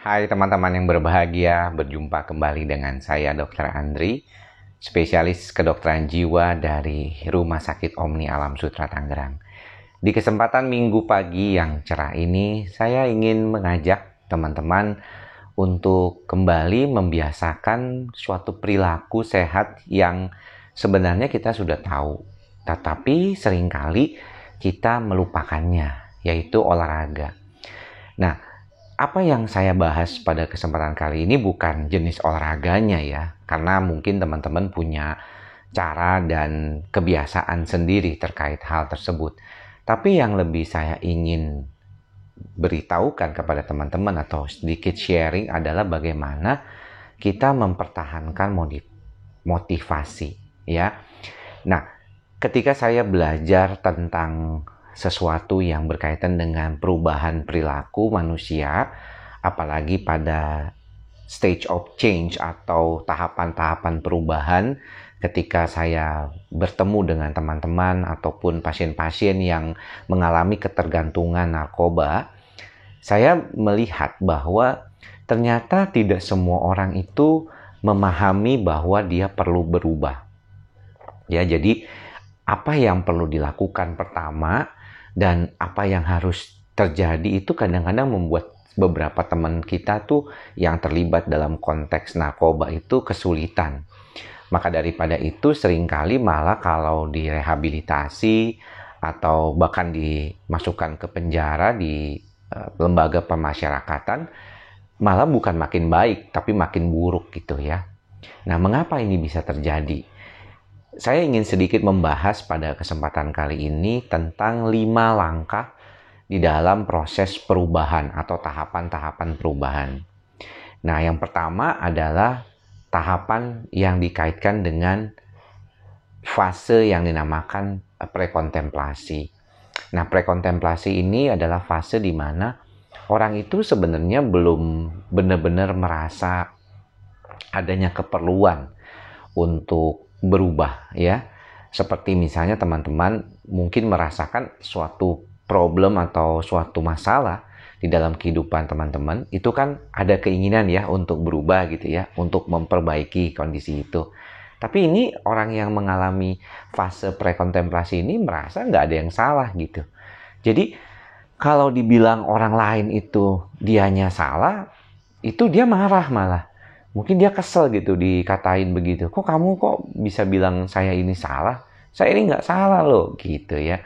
Hai teman-teman yang berbahagia, berjumpa kembali dengan saya Dr. Andri, spesialis kedokteran jiwa dari Rumah Sakit Omni Alam Sutra Tangerang. Di kesempatan minggu pagi yang cerah ini, saya ingin mengajak teman-teman untuk kembali membiasakan suatu perilaku sehat yang sebenarnya kita sudah tahu, tetapi seringkali kita melupakannya, yaitu olahraga. Nah, apa yang saya bahas pada kesempatan kali ini bukan jenis olahraganya ya, karena mungkin teman-teman punya cara dan kebiasaan sendiri terkait hal tersebut. Tapi yang lebih saya ingin beritahukan kepada teman-teman atau sedikit sharing adalah bagaimana kita mempertahankan motivasi ya. Nah, ketika saya belajar tentang sesuatu yang berkaitan dengan perubahan perilaku manusia, apalagi pada stage of change atau tahapan-tahapan perubahan, ketika saya bertemu dengan teman-teman ataupun pasien-pasien yang mengalami ketergantungan narkoba, saya melihat bahwa ternyata tidak semua orang itu memahami bahwa dia perlu berubah. Ya, jadi apa yang perlu dilakukan pertama dan apa yang harus terjadi itu kadang-kadang membuat beberapa teman kita tuh yang terlibat dalam konteks narkoba itu kesulitan. Maka daripada itu seringkali malah kalau direhabilitasi atau bahkan dimasukkan ke penjara di lembaga pemasyarakatan, malah bukan makin baik tapi makin buruk gitu ya. Nah, mengapa ini bisa terjadi? Saya ingin sedikit membahas pada kesempatan kali ini tentang 5 langkah di dalam proses perubahan atau tahapan-tahapan perubahan. Nah, yang pertama adalah tahapan yang dikaitkan dengan fase yang dinamakan prekontemplasi. Nah, prekontemplasi ini adalah fase di mana orang itu sebenarnya belum benar-benar merasa adanya keperluan untuk berubah ya. Seperti misalnya teman-teman mungkin merasakan suatu problem atau suatu masalah di dalam kehidupan teman-teman, itu kan ada keinginan ya untuk berubah gitu ya, untuk memperbaiki kondisi itu. Tapi ini orang yang mengalami fase prekontemplasi ini merasa nggak ada yang salah gitu. Jadi kalau dibilang orang lain itu dianya salah, itu dia marah malah. Mungkin dia kesel gitu dikatain begitu. Kok kamu kok bisa bilang saya ini salah? Saya ini nggak salah loh gitu ya.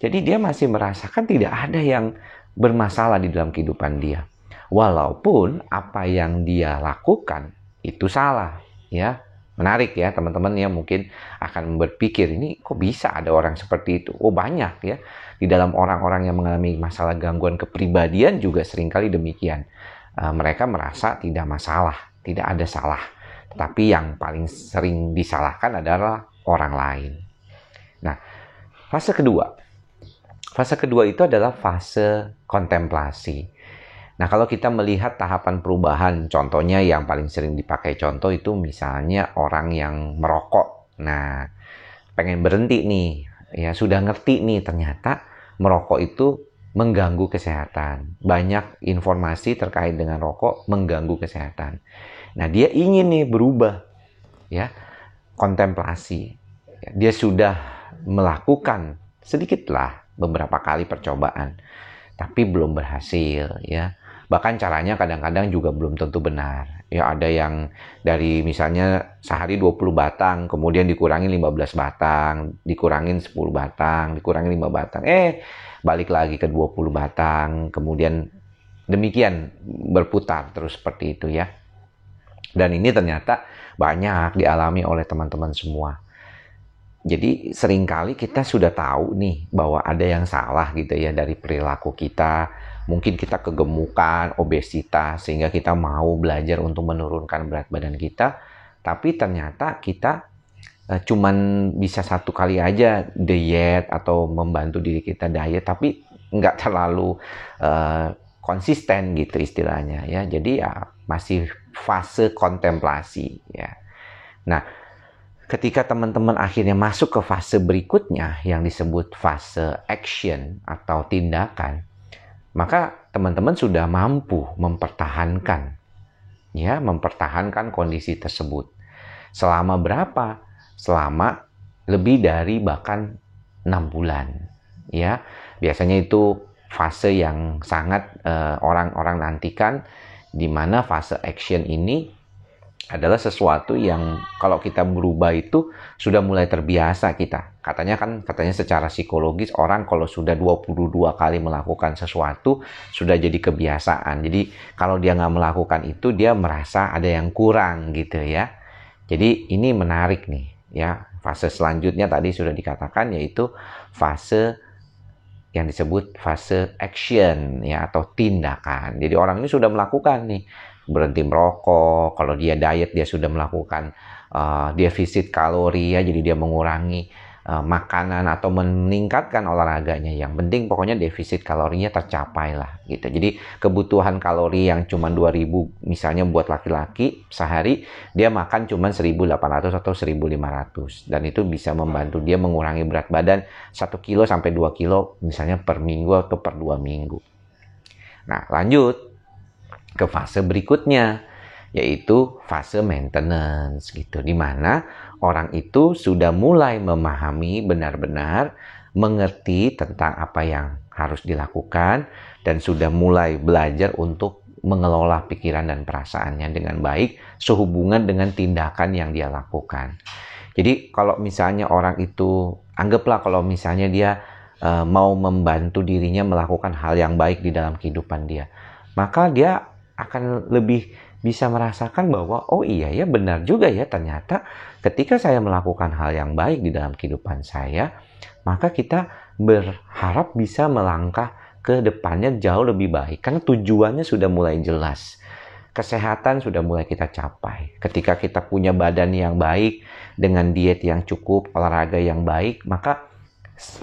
Jadi dia masih merasakan tidak ada yang bermasalah di dalam kehidupan dia. Walaupun apa yang dia lakukan itu salah ya. Menarik ya teman-teman ya, mungkin akan berpikir ini kok bisa ada orang seperti itu. Oh banyak ya. Di dalam orang-orang yang mengalami masalah gangguan kepribadian juga seringkali demikian. Mereka merasa tidak masalah, tidak ada salah. Tetapi yang paling sering disalahkan adalah orang lain. Nah, fase kedua. Fase kedua itu adalah fase kontemplasi. Nah, kalau kita melihat tahapan perubahan, contohnya yang paling sering dipakai contoh itu misalnya orang yang merokok. Nah, pengen berhenti nih, ya sudah ngerti nih ternyata merokok itu mengganggu kesehatan. Banyak informasi terkait dengan rokok mengganggu kesehatan. Nah, dia ingin nih berubah, ya, kontemplasi. Dia sudah melakukan sedikitlah beberapa kali percobaan, tapi belum berhasil, ya. Bahkan caranya kadang-kadang juga belum tentu benar. Ya, ada yang dari misalnya sehari 20 batang, kemudian dikurangin 15 batang, dikurangin 10 batang, dikurangin 5 batang. Balik lagi ke 20 batang, kemudian demikian berputar terus seperti itu ya. Dan ini ternyata banyak dialami oleh teman-teman semua. Jadi seringkali kita sudah tahu nih bahwa ada yang salah gitu ya dari perilaku kita. Mungkin kita kegemukan, obesitas, sehingga kita mau belajar untuk menurunkan berat badan kita. Tapi ternyata kita cuman bisa satu kali aja diet atau membantu diri kita diet, tapi nggak terlalu konsisten gitu istilahnya ya. Jadi ya masih fase kontemplasi ya. Nah, ketika teman-teman akhirnya masuk ke fase berikutnya yang disebut fase action atau tindakan, maka teman-teman sudah mampu mempertahankan, ya, mempertahankan kondisi tersebut. Selama berapa? Selama lebih dari bahkan 6 bulan. Ya, biasanya itu fase yang sangat orang-orang nantikan, di mana fase action ini adalah sesuatu yang kalau kita berubah itu sudah mulai terbiasa kita. Katanya secara psikologis orang kalau sudah 22 kali melakukan sesuatu sudah jadi kebiasaan. Jadi kalau dia nggak melakukan itu dia merasa ada yang kurang gitu ya. Jadi ini menarik nih ya. Fase selanjutnya tadi sudah dikatakan yaitu fase yang disebut fase action ya, atau tindakan. Jadi orang ini sudah melakukan nih, berhenti merokok, kalau dia diet dia sudah melakukan defisit kalori ya, jadi dia mengurangi makanan atau meningkatkan olahraganya. Yang penting pokoknya defisit kalorinya tercapai lah gitu. Jadi kebutuhan kalori yang cuma 2000 misalnya buat laki-laki sehari, dia makan cuma 1800 atau 1500, dan itu bisa membantu dia mengurangi berat badan 1 kilo sampai 2 kilo misalnya per minggu atau per 2 minggu. Nah, lanjut ke fase berikutnya, yaitu fase maintenance gitu, di mana orang itu sudah mulai memahami benar-benar mengerti tentang apa yang harus dilakukan dan sudah mulai belajar untuk mengelola pikiran dan perasaannya dengan baik sehubungan dengan tindakan yang dia lakukan. Jadi kalau misalnya orang itu, anggaplah kalau misalnya dia mau membantu dirinya melakukan hal yang baik di dalam kehidupan dia, maka dia akan lebih bisa merasakan bahwa oh iya ya, benar juga ya, ternyata ketika saya melakukan hal yang baik di dalam kehidupan saya, maka kita berharap bisa melangkah ke depannya jauh lebih baik karena tujuannya sudah mulai jelas. Kesehatan sudah mulai kita capai. Ketika kita punya badan yang baik dengan diet yang cukup, olahraga yang baik, maka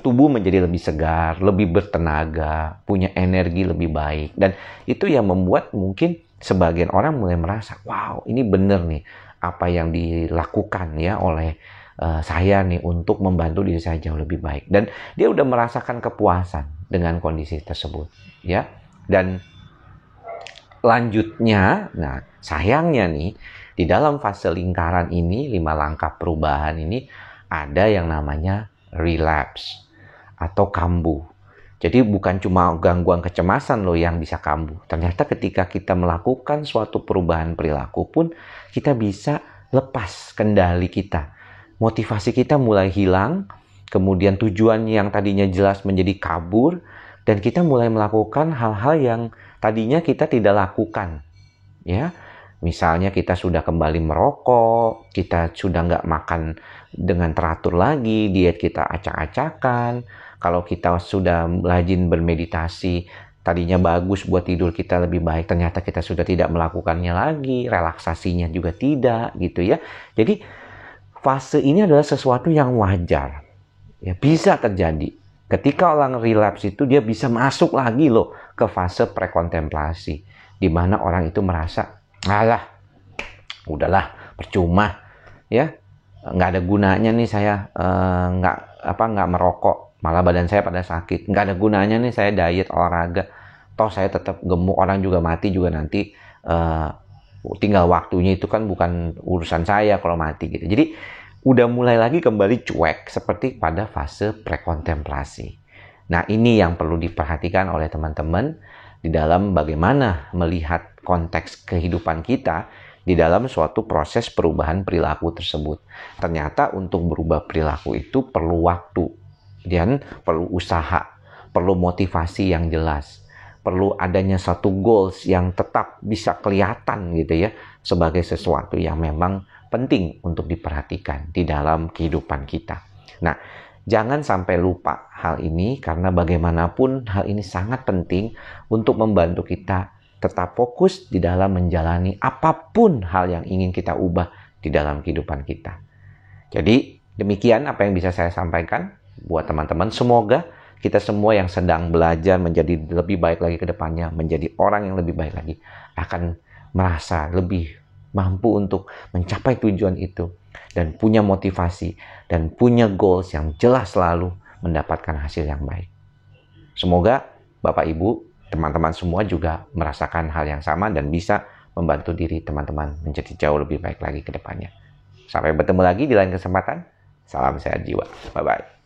tubuh menjadi lebih segar, lebih bertenaga, punya energi lebih baik. Dan itu yang membuat mungkin sebagian orang mulai merasa, wow, ini bener nih apa yang dilakukan ya oleh saya nih untuk membantu diri saya jauh lebih baik. Dan dia udah merasakan kepuasan dengan kondisi tersebut ya. Dan lanjutnya, nah sayangnya nih, di dalam fase lingkaran ini, 5 langkah perubahan ini, ada yang namanya relapse atau kambuh. Jadi bukan cuma gangguan kecemasan loh yang bisa kambuh. Ternyata ketika kita melakukan suatu perubahan perilaku pun, kita bisa lepas kendali kita. Motivasi kita mulai hilang, kemudian tujuan yang tadinya jelas menjadi kabur, dan kita mulai melakukan hal-hal yang tadinya kita tidak lakukan. Ya, misalnya kita sudah kembali merokok, kita sudah nggak makan dengan teratur lagi, diet kita acak-acakan. Kalau kita sudah rajin bermeditasi, tadinya bagus buat tidur kita lebih baik, ternyata kita sudah tidak melakukannya lagi, relaksasinya juga tidak gitu ya. Jadi fase ini adalah sesuatu yang wajar, ya, bisa terjadi. Ketika orang relapse itu dia bisa masuk lagi loh ke fase prekontemplasi, di mana orang itu merasa, alah, udahlah, percuma, ya, nggak ada gunanya nih saya nggak merokok, malah badan saya pada sakit. Nggak ada gunanya nih saya diet, olahraga, toh saya tetap gemuk, orang juga mati juga nanti, tinggal waktunya, itu kan bukan urusan saya kalau mati gitu. Jadi udah mulai lagi kembali cuek seperti pada fase prekontemplasi. Nah, ini yang perlu diperhatikan oleh teman-teman di dalam bagaimana melihat konteks kehidupan kita di dalam suatu proses perubahan perilaku tersebut. Ternyata untuk berubah perilaku itu perlu waktu dan perlu usaha, perlu motivasi yang jelas, perlu adanya satu goals yang tetap bisa kelihatan gitu ya, sebagai sesuatu yang memang penting untuk diperhatikan di dalam kehidupan kita. Nah, jangan sampai lupa hal ini, karena bagaimanapun hal ini sangat penting untuk membantu kita tetap fokus di dalam menjalani apapun hal yang ingin kita ubah di dalam kehidupan kita. Jadi demikian apa yang bisa saya sampaikan buat teman-teman. Semoga kita semua yang sedang belajar menjadi lebih baik lagi ke depannya, menjadi orang yang lebih baik lagi, akan merasa lebih mampu untuk mencapai tujuan itu dan punya motivasi dan punya goals yang jelas, selalu mendapatkan hasil yang baik. Semoga Bapak Ibu teman-teman semua juga merasakan hal yang sama dan bisa membantu diri teman-teman menjadi jauh lebih baik lagi ke depannya. Sampai bertemu lagi di lain kesempatan. Salam sehat jiwa. Bye-bye.